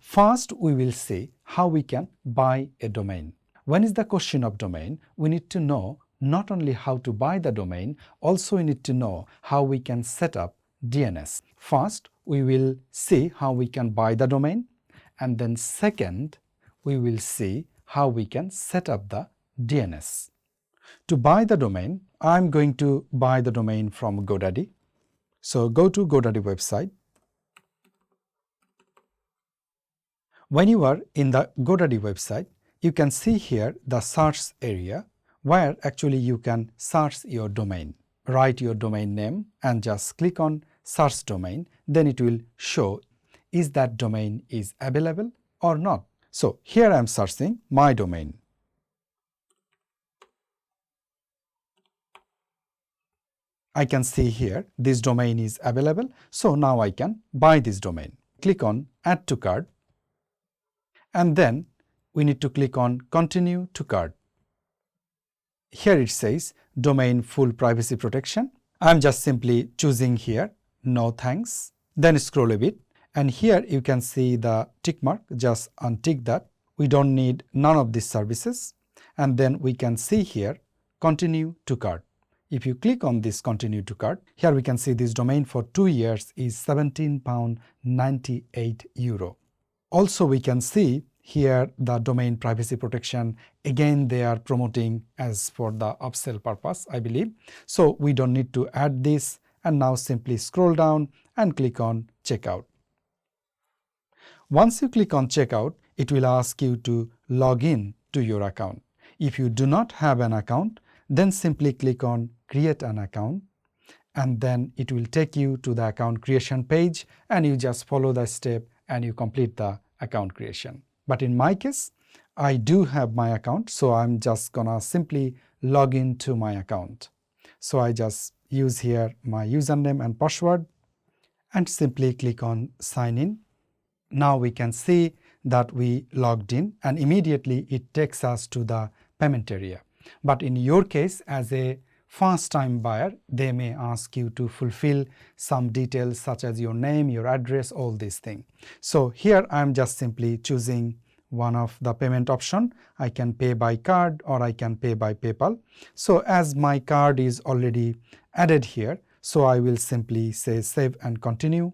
First, we will see how we can buy a domain. When is the question of domain, we need to know not only how to buy the domain, also we need to know how we can set up DNS. First, we will see how we can buy the domain, and then second, we will see how we can set up the DNS. To buy the domain, I'm going to buy the domain from GoDaddy. So go to GoDaddy website. When you are in the GoDaddy website, you can see here the search area where actually you can search your domain. Write your domain name and just click on search domain. Then it will show is that domain is available or not. So here I am searching my domain. I can see here this domain is available. So now I can buy this domain. Click on add to cart. And then we need to click on continue to cart. Here it says domain full privacy protection. I'm just simply choosing here no thanks. Then scroll a bit and here you can see the tick mark. Just untick that. We don't need none of these services. And then we can see here continue to cart. If you click on this continue to cart, here we can see this domain for 2 years is €17.98. Also we can see here the domain privacy protection. Again they are promoting as for the upsell purpose, I believe. So we don't need to add this, and now simply scroll down and click on checkout. Once you click on checkout, it will ask you to log in to your account. If you do not have an account, then simply click on create an account, and then it will take you to the account creation page, and you just follow the step and you complete the account creation. But in my case, I do have my account, so I'm just gonna simply log into my account. So I just use here my username and password and simply click on sign in. Now we can see that we logged in and immediately it takes us to the payment area. But in your case, as a first-time buyer, they may ask you to fulfill some details such as your name, your address, all these things. So here I'm just simply choosing one of the payment option. I can pay by card or I can pay by PayPal. So as my card is already added here, so I will simply say save and continue.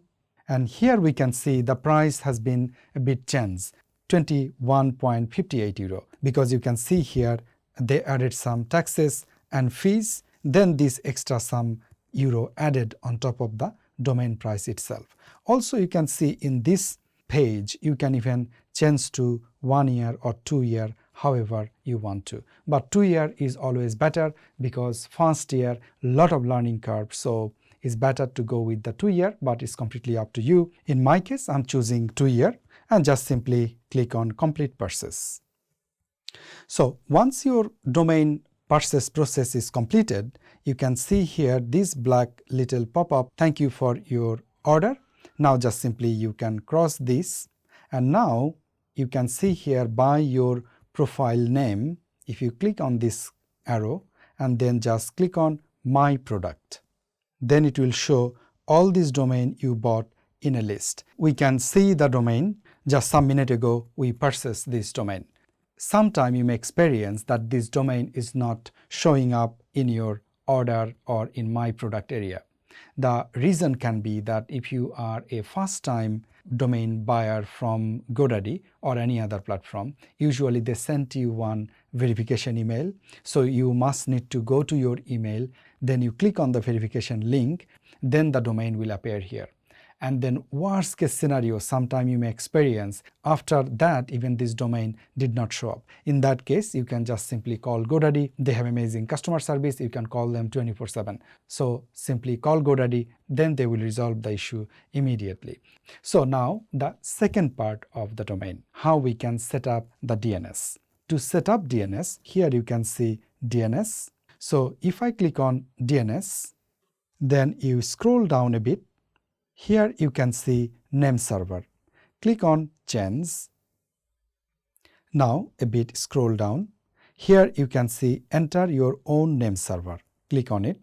And here we can see the price has been a bit changed, €21.58, because you can see here they added some taxes and fees, then this extra some euro added on top of the domain price itself. Also you can see in this page you can even change to 1 year or 2 year, however you want to. But 2 year is always better because first year lot of learning curve, so it's better to go with the 2 year, but it's completely up to you. In my case I'm choosing 2 year and just simply click on complete purchase. So once your domain purchase process is completed, you can see here this black little pop-up, thank you for your order. Now just simply you can cross this, and now you can see here by your profile name. If you click on this arrow and then just click on my product, then it will show all this domain you bought in a list. We can see the domain. Just some minute ago we purchased this domain. Sometime you may experience that this domain is not showing up in your order or in my product area. The reason can be that if you are a first-time domain buyer from GoDaddy or any other platform, usually they send you one verification email. So you must need to go to your email, then you click on the verification link, then the domain will appear here. And then worst case scenario, sometime you may experience after that even this domain did not show up. In that case, you can just simply call GoDaddy. They have amazing customer service. You can call them 24/7. So simply call GoDaddy, then they will resolve the issue immediately. So now the second part of the domain, how we can set up the DNS. To set up DNS, here you can see DNS. So if I click on DNS, then you scroll down a bit. Here you can see name server. Click on change. Now a bit scroll down. Here you can see enter your own name server. Click on it.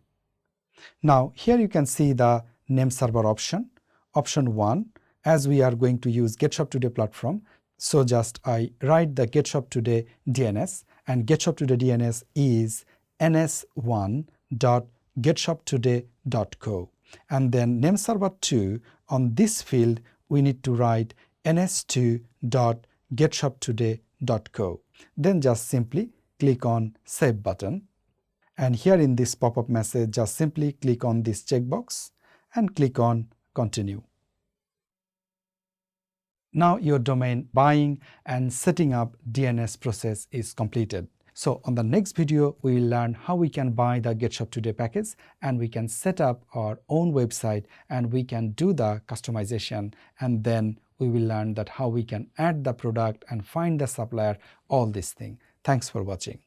Now here you can see the name server option. Option 1, as we are going to use GetShop Today platform, so just I write the GetShop Today DNS, and GetShop Today DNS is ns1.getshoptoday.co. And then name server 2, on this field we need to write ns2.getshoptoday.co. Then just simply click on Save button. And here in this pop-up message, just simply click on this checkbox and click on Continue. Now your domain buying and setting up DNS process is completed. So on the next video, we will learn how we can buy the GetShop Today package, and we can set up our own website, and we can do the customization, and then we will learn that how we can add the product and find the supplier, all these things. Thanks for watching.